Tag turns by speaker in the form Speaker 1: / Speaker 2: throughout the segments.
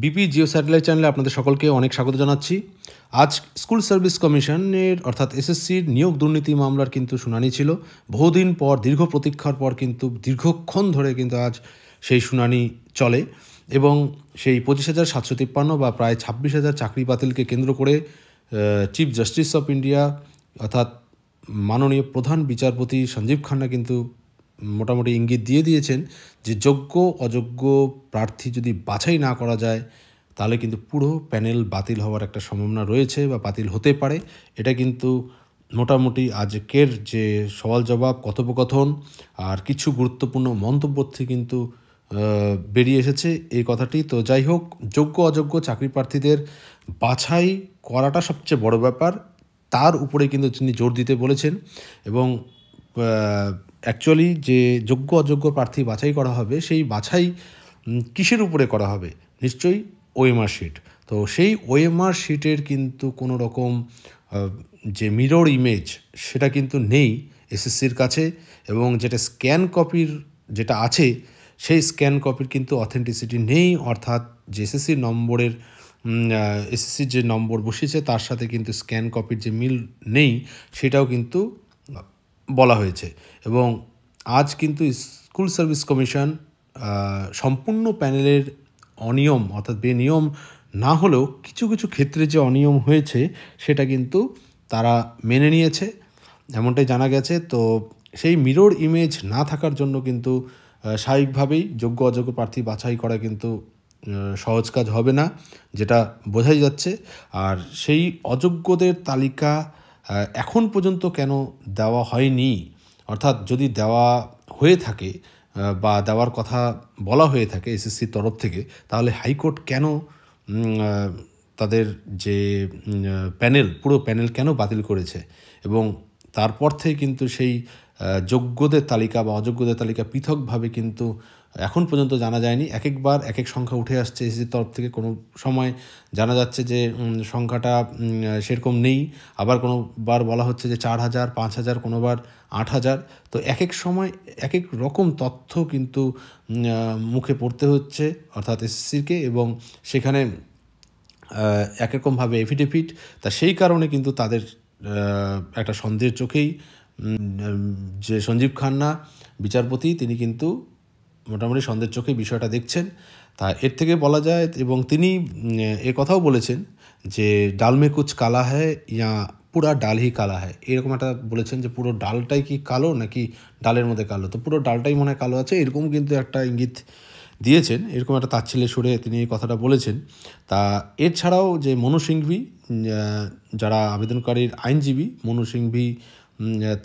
Speaker 1: BP Jio satellite চ্যানেলে আপনাদের সকলকে অনেক স্বাগত জানাচ্ছি। আজ স্কুল সার্ভিস কমিশনের অর্থাৎ এসএসসির নিয়োগ দুর্নীতি মামলার কিন্তু শুনানি ছিল। বহুদিন পর দীর্ঘ প্রতীক্ষার পর কিন্তু দীর্ঘক্ষণ ধরে কিন্তু আজ সেই শুনানি চলে এবং সেই 25,753 বা প্রায় 26,000 চাকরি বাতিলকে কেন্দ্র করে চিফ জাস্টিস অফ ইন্ডিয়া অর্থাৎ মাননীয় প্রধান বিচারপতি সঞ্জীব খান্না কিন্তু মোটামুটি ইঙ্গিত দিয়ে দিয়েছেন যে যোগ্য অযোগ্য প্রার্থী যদি বাছাই না করা যায় তাহলে কিন্তু পুরো প্যানেল বাতিল হওয়ার একটা সম্ভাবনা রয়েছে বা বাতিল হতে পারে। এটা কিন্তু মোটামুটি আজকের যে সওয়াল জবাব কথোপকথন আর কিছু গুরুত্বপূর্ণ মন্তব্য থেকে কিন্তু বেরিয়ে এসেছে এই কথাটি। তো যাই হোক, যোগ্য অযোগ্য চাকরি প্রার্থীদের বাছাই করাটা সবচেয়ে বড় ব্যাপার, তার উপরে কিন্তু তিনি জোর দিতে বলেছেন। এবং অ্যাকচুয়ালি যে যোগ্য অযোগ্য প্রার্থী বাছাই করা হবে সেই বাছাই কিসের উপরে করা হবে? নিশ্চয়ই ওএমআর শিট। তো সেই ওএমআর শিটের কিন্তু কোনো রকম যে মিরর ইমেজ সেটা কিন্তু নেই এসএসসির কাছে, এবং যেটা স্ক্যান কপির যেটা আছে সেই স্ক্যান কপির কিন্তু অথেন্টিসিটি নেই, অর্থাৎ যে এসএসসির নম্বরের এসএসসির যে নম্বর বসিয়েছে তার সাথে কিন্তু স্ক্যান কপির যে মিল নেই সেটাও কিন্তু বলা হয়েছে। এবং আজ কিন্তু স্কুল সার্ভিস কমিশন সম্পূর্ণ প্যানেলের অনিয়ম অর্থাৎ বেনিয়ম না হলেও কিছু কিছু ক্ষেত্রে যে অনিয়ম হয়েছে সেটা কিন্তু তারা মেনে নিয়েছে, এমনটাই জানা গেছে। তো সেই মিরর ইমেজ না থাকার জন্য কিন্তু স্বাভাবিকভাবেই যোগ্য অযোগ্য প্রার্থী বাছাই করা কিন্তু সহজ কাজ হবে না, যেটা বোঝাই যাচ্ছে। আর সেই অযোগ্যদের তালিকা এখন পর্যন্ত কেন দেওয়া হয়নি, অর্থাৎ যদি দেওয়া হয়ে থাকে বা দেওয়ার কথা বলা হয়ে থাকে এসএসসির তরফ থেকে, তাহলে হাইকোর্ট কেন তাদের যে প্যানেল পুরো প্যানেল কেন বাতিল করেছে? এবং তারপর থেকে কিন্তু সেই যোগ্যদের তালিকা বা অযোগ্যদের তালিকা পৃথকভাবে কিন্তু এখন পর্যন্ত জানা যায়নি। এক একবার এক এক সংখ্যা উঠে আসছে এসএসসির তরফ থেকে, কোনো সময় জানা যাচ্ছে যে সংখ্যাটা সেরকম নেই, আবার কোনোবার বলা হচ্ছে যে 4,000, 5,000, কোনোবার 8,000। তো এক এক সময় এক এক রকম তথ্য কিন্তু মুখে পড়তে হচ্ছে অর্থাৎ এসএসসিকে, এবং সেখানে একরকমভাবে এফিডেভিট। তা সেই কারণে কিন্তু তাদের একটা সন্দেহের চোখেই যে সঞ্জীব খান্না বিচারপতি তিনি কিন্তু মোটামুটি সন্দেহের চোখে বিষয়টা দেখছেন। তা এর থেকে বলা যায়, এবং তিনি এ কথাও বলেছেন যে ডাল মে কুচ কালা হ্যায় ইয়া পুরা ডাল হি কালা হ্যায়, এরকম একটা বলেছেন যে পুরো ডালটাই কি কালো নাকি ডালের মধ্যে কালো। তো পুরো ডালটাই মনে হয় কালো আছে, এরকম কিন্তু একটা ইঙ্গিত দিয়েছেন, এরকম একটা তাচ্ছিল্যের সুরে তিনি এই কথাটা বলেছেন। তা এছাড়াও যে মনু সিংভি, যারা আবেদনকারীর আইনজীবী মনু সিংভি,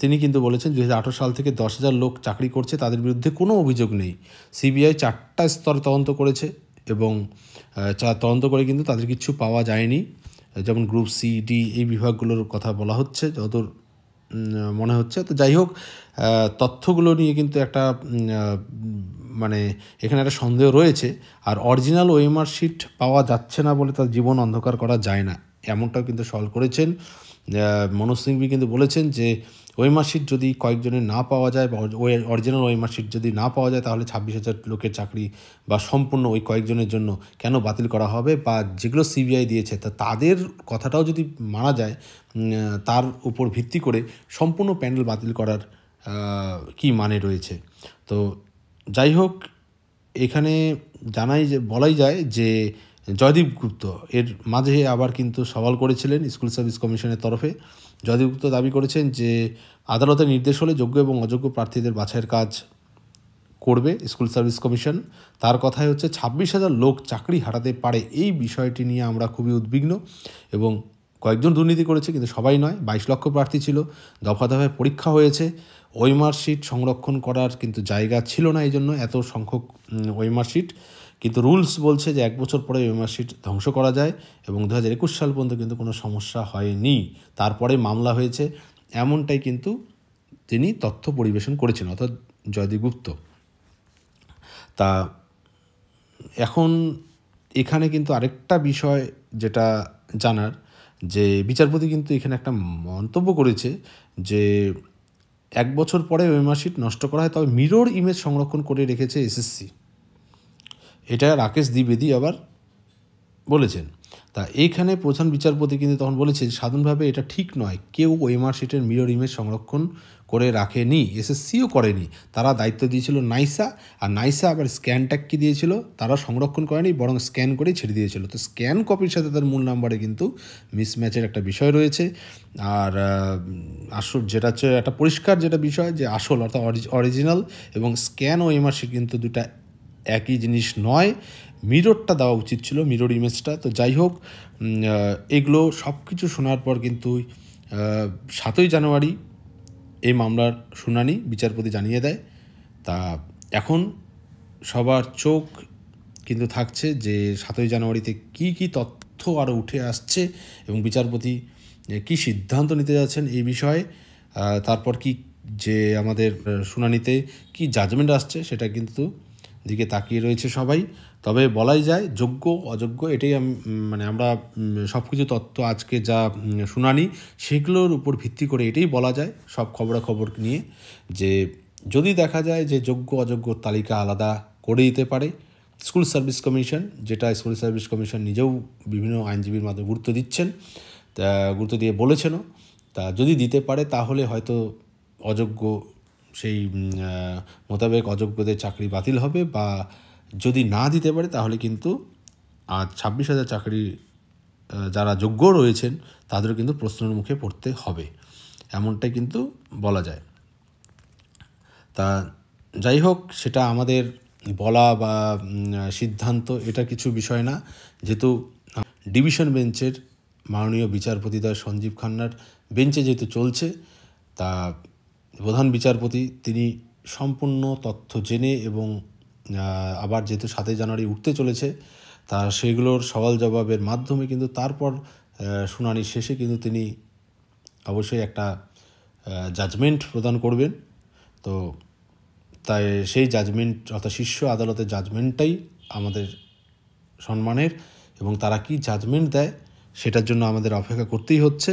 Speaker 1: তিনি কিন্তু বলেছেন 2018 সাল থেকে 10,000 লোক চাকরি করছে, তাদের বিরুদ্ধে কোনো অভিযোগ নেই। সিবিআই 4টা স্তরে তদন্ত করেছে এবং তদন্ত করে কিন্তু তাদের কিছু পাওয়া যায়নি, যেমন গ্রুপ সি ডি এই বিভাগগুলোর কথা বলা হচ্ছে যতদূর মনে হচ্ছে। তো যাই হোক, তথ্যগুলো নিয়ে কিন্তু একটা মানে এখানে একটা সন্দেহ রয়েছে। আর অরিজিনাল ওএমআর শিট পাওয়া যাচ্ছে না বলে তার জীবন অন্ধকার করা যায় না, এমনটাও কিন্তু সলভ করেছেন মনোজ সিংভি। কিন্তু বলেছেন যে ওএমআর শিট যদি কয়েকজনের না পাওয়া যায় বা অরিজিনাল ওএমআর শিট যদি না পাওয়া যায় তাহলে 26,000 লোকের চাকরি বা সম্পূর্ণ ওই কয়েকজনের জন্য কেন বাতিল করা হবে, বা যেগুলো সিবিআই দিয়েছে তা তাদের কথাটাও যদি মানা যায় তার উপর ভিত্তি করে সম্পূর্ণ প্যানেল বাতিল করার কি মানে রয়েছে। তো যাই হোক, এখানে বলাই যায় যে জয়দীপ গুপ্ত এর মাঝে আবার কিন্তু সওয়াল করেছিলেন স্কুল সার্ভিস কমিশনের তরফে। জয়দীপ গুপ্ত দাবি করেছেন যে আদালতের নির্দেশ হলে যোগ্য এবং অযোগ্য প্রার্থীদের বাছাইয়ের কাজ করবে স্কুল সার্ভিস কমিশন। তার কথাই হচ্ছে 26,000 লোক চাকরি হারাতে পারে, এই বিষয়টি নিয়ে আমরা খুবই উদ্বিগ্ন। এবং কয়েকজন দুর্নীতি করেছে কিন্তু সবাই নয়, 22 লক্ষ প্রার্থী ছিল, দফা দফায় পরীক্ষা হয়েছে, ওএমআর শিট সংরক্ষণ করার কিন্তু জায়গা ছিল না, এই জন্য এত সংখ্যক ওএমআর শিট। কিন্তু রুলস বলছে যে 1 বছর পরে ওএমআর শিট ধ্বংস করা যায়, এবং 2021 সাল পর্যন্ত কিন্তু কোনো সমস্যা হয়নি, তারপরে মামলা হয়েছে, এমনটাই কিন্তু তিনি তথ্য পরিবেশন করেছেন অর্থাৎ জয়দীপ গুপ্ত। তা এখন এখানে কিন্তু আরেকটা বিষয় যেটা জানার, যে বিচারপতি কিন্তু এখানে একটা মন্তব্য করেছে যে 1 বছর পরে ওএমআর শিট নষ্ট করা হয়, তবে মিরর ইমেজ সংরক্ষণ করে রেখেছে এসএসসি। এটা রাকেশ দ্বিবেদী আবার বলেছেন। তা এইখানে প্রধান বিচারপতি কিন্তু তখন বলেছেন সাধারণভাবে এটা ঠিক নয়, কেউ ওএমআর শিটের মিরর ইমেজ সংরক্ষণ করে রাখেনি, এসএসসিও করেনি, তারা দায়িত্ব দিয়েছিল নাইসা, আর নাইসা আবার স্ক্যান ট্যাগ কি দিয়েছিল, তারা সংরক্ষণ করেনি বরং স্ক্যান করেই ছেড়ে দিয়েছিল। তো স্ক্যান কপির সাথে তার মূল নাম্বারে কিন্তু মিসম্যাচের একটা বিষয় রয়েছে। আর আসল যেটা হচ্ছে একটা পরিষ্কার যেটা বিষয় যে আসল অর্থাৎ অরিজিনাল এবং স্ক্যান ও এমআর শিট কিন্তু দুটা একই জিনিস নয়। মিররটা দেওয়া উচিত ছিল, মিরর ইমেজটা। তো যাই হোক, এগুলো সব কিছু শোনার পর কিন্তু 7ই জানুয়ারি এই মামলার শুনানি বিচারপতি জানিয়ে দেয়। তা এখন সবার চোখ কিন্তু থাকছে যে 7ই জানুয়ারিতে কি কি তথ্য আরও উঠে আসছে এবং বিচারপতি কি সিদ্ধান্ত নিতে যাচ্ছেন এই বিষয়ে। তারপর কি যে আমাদের শুনানিতে কি জাজমেন্ট আসছে সেটা কিন্তু দিকে তাকিয়ে রয়েছে সবাই। তবে বলাই যায় যোগ্য অযোগ্য এটাই মানে আমরা সব কিছু তথ্য আজকে যা শুনানি সেগুলোর উপর ভিত্তি করে এটাই বলা যায় সব খবরাখবর নিয়ে, যে যদি দেখা যায় যে যোগ্য অযোগ্য তালিকা আলাদা করে দিতে পারে স্কুল সার্ভিস কমিশন, যেটা স্কুল সার্ভিস কমিশন নিজেও বিভিন্ন আইনজীবীর মাধ্যমে গুরুত্ব দিচ্ছেন, তা গুরুত্ব দিয়ে বলেছেনও। তা যদি দিতে পারে তাহলে হয়তো অযোগ্য সেই মোতাবেক অযোগ্যদের চাকরি বাতিল হবে, বা যদি না দিতে পারে তাহলে কিন্তু আজ 26,000 চাকরি যারা যোগ্য রয়েছেন তাদেরও কিন্তু প্রশ্নের মুখে পড়তে হবে, এমনটাই কিন্তু বলা যায়। তা যাই হোক, সেটা আমাদের বলা বা সিদ্ধান্ত এটা কিছু বিষয় না, যেহেতু ডিভিশন বেঞ্চের মাননীয় বিচারপতিদ্বয় সঞ্জীব খান্নার বেঞ্চে যেহেতু চলছে, তা প্রধান বিচারপতি তিনি সম্পূর্ণ তথ্য জেনে এবং আবার যেহেতু 7ই জানুয়ারি উঠতে চলেছে তা সেগুলোর সওয়াল জবাবের মাধ্যমে কিন্তু তারপর শুনানির শেষে কিন্তু তিনি অবশ্যই একটা জাজমেন্ট প্রদান করবেন। তো তাই সেই জাজমেন্ট অর্থাৎ শীর্ষ আদালতের জাজমেন্টটাই আমাদের সম্মানের, এবং তারা কি জাজমেন্ট দেয় সেটার জন্য আমাদের অপেক্ষা করতেই হচ্ছে।